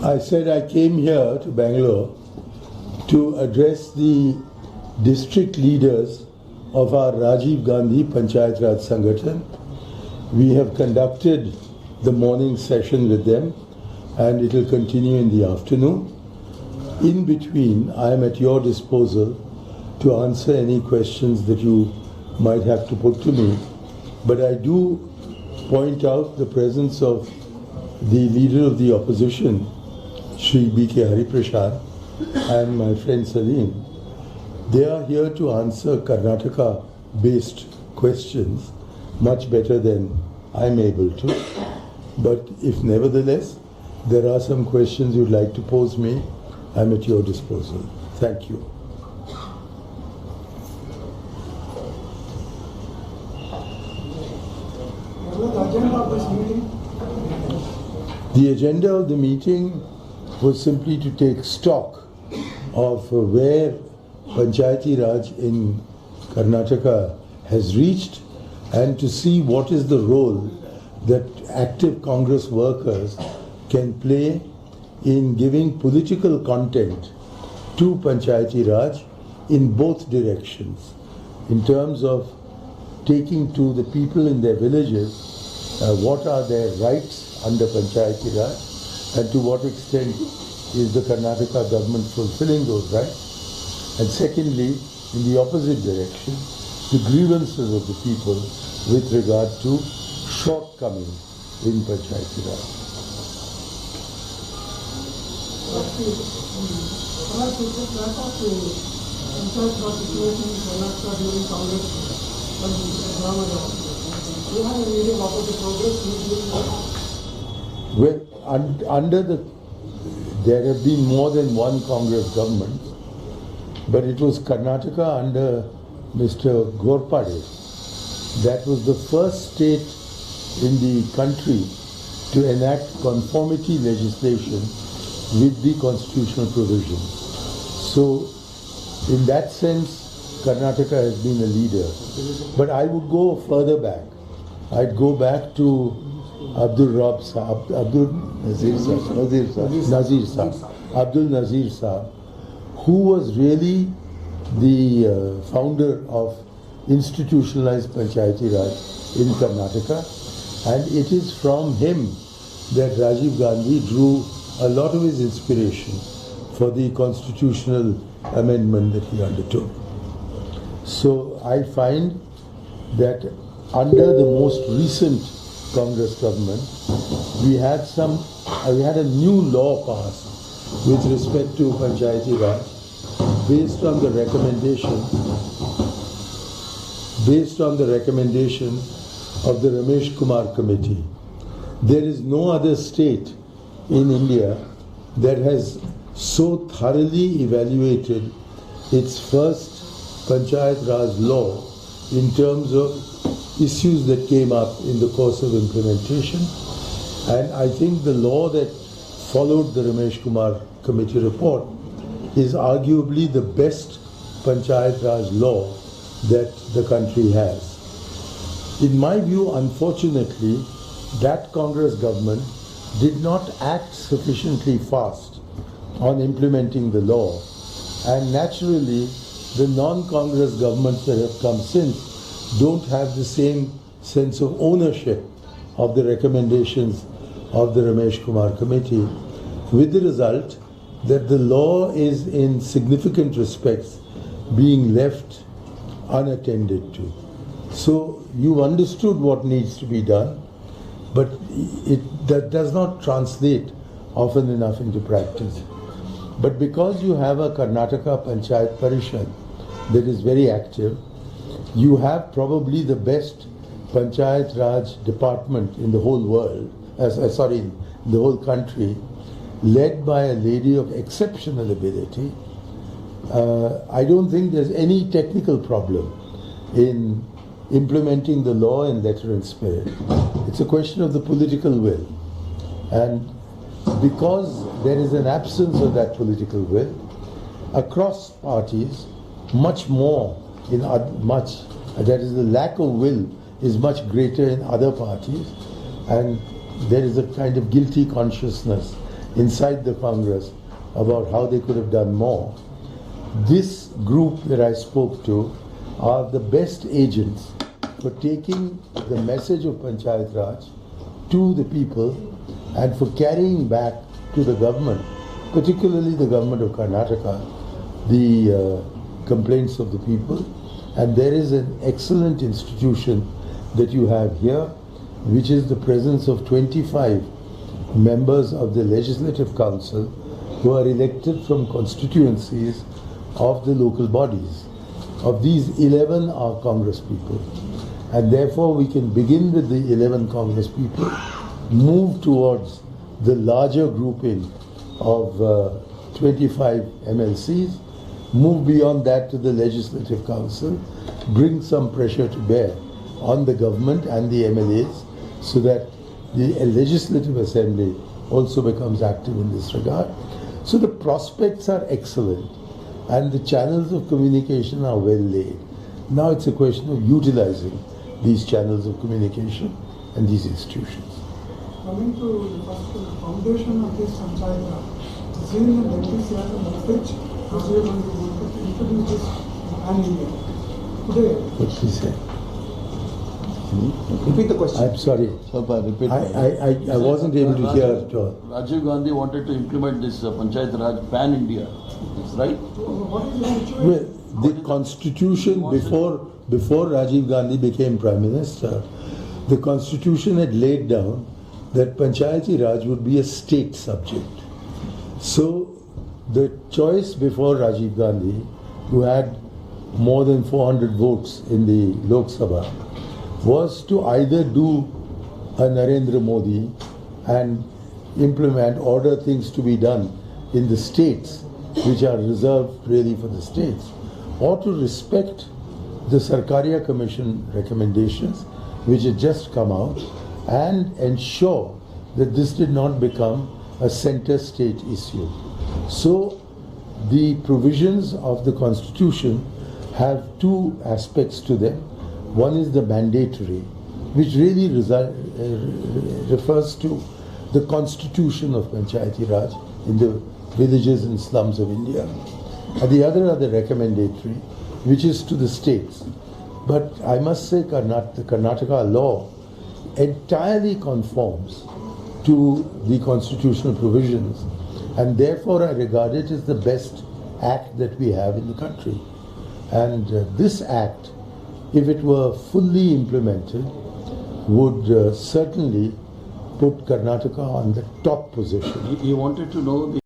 I said I came here to Bangalore to address the district leaders of our Rajiv Gandhi Panchayat Raj Sangathan. We have conducted the morning session with them and it will continue in the afternoon. In between, I am at your disposal to answer any questions that you might have to put to me. But I do point out the presence of the leader of the opposition, Shri B.K. Hariprasad, and my friend Salim. They are here to answer Karnataka-based questions much better than I'm able to. But if nevertheless there are some questions you'd like to pose me, I'm at your disposal. Thank you. The agenda of the meeting was simply to take stock of where Panchayati Raj in Karnataka has reached and to see what is the role that active Congress workers can play in giving political content to Panchayati Raj in both directions, in terms of taking to the people in their villages what are their rights under Panchayati Raj and to what extent is the Karnataka government fulfilling those rights. And secondly, in the opposite direction, the grievances of the people with regard to shortcomings in Panchayati Raj. Well, there have been more than one Congress government, but it was Karnataka under Mr. Ghorpade. That was the first state in the country to enact conformity legislation with the constitutional provisions. So, in that sense, Karnataka has been a leader. But I would go further back. I'd go back to Abdul Nazir Saab, who was really the founder of institutionalized Panchayati Raj in Karnataka, and it is from him that Rajiv Gandhi drew a lot of his inspiration for the constitutional amendment that he undertook. So I find that under the most recent Congress government, we had a new law passed with respect to Panchayati Raj based on the recommendation of the Ramesh Kumar Committee. There is no other state in India that has so thoroughly evaluated its first Panchayat Raj law in terms of issues that came up in the course of implementation. And I think the law that followed the Ramesh Kumar Committee report is arguably the best Panchayat Raj law that the country has. In my view, unfortunately, that Congress government did not act sufficiently fast on implementing the law, and naturally the non-Congress governments that have come since don't have the same sense of ownership of the recommendations of the Ramesh Kumar Committee, with the result that the law is in significant respects being left unattended to. So you've understood what needs to be done, but that does not translate often enough into practice. But because you have a Karnataka Panchayat Parishad that is very active, you have probably the best Panchayat Raj department in the whole world, in the whole country, led by a lady of exceptional ability. I don't think there's any technical problem in implementing the law in letter and spirit. It's a question of the political will. And because there is an absence of that political will, across parties, much more that is, the lack of will is much greater in other parties, and there is a kind of guilty consciousness inside the Congress about how they could have done more. This group that I spoke to are the best agents for taking the message of Panchayat Raj to the people and for carrying back to the government, particularly the government of Karnataka, the complaints of the people. And there is an excellent institution that you have here, which is the presence of 25 members of the Legislative Council who are elected from constituencies of the local bodies. Of these, 11 are Congress people. And therefore we can begin with the 11 Congress people, move towards the larger grouping of 25 MLCs, move beyond that to the Legislative Council, bring some pressure to bear on the government and the MLAs so that the Legislative Assembly also becomes active in this regard. So the prospects are excellent and the channels of communication are well laid. Now it's a question of utilizing these channels of communication and these institutions. Coming to the first foundation of this Panchayat Raj, seeing the MPC as a message, Rajiv Gandhi wanted to introduce this pan-India. Today, What she said? Repeat the question. I'm sorry. Repeat. I wasn't able to hear it all. Rajiv Gandhi wanted to implement this Panchayat Raj pan-India, right? what is the situation? Well, the constitution before Rajiv Gandhi became Prime Minister, the constitution had laid down that Panchayati Raj would be a state subject. So the choice before Rajiv Gandhi, who had more than 400 votes in the Lok Sabha, was to either do a Narendra Modi and order things to be done in the states, which are reserved really for the states, or to respect the Sarkaria Commission recommendations, which had just come out, and ensure that this did not become a center state issue. So the provisions of the Constitution have two aspects to them. One is the mandatory, which really refers to the constitution of Panchayati Raj in the villages and slums of India. And the other are the recommendatory, which is to the states. But I must say the Karnataka law entirely conforms to the constitutional provisions, and therefore I regard it as the best act that we have in the country. And this act, if it were fully implemented, would certainly put Karnataka on the top position. He wanted to know the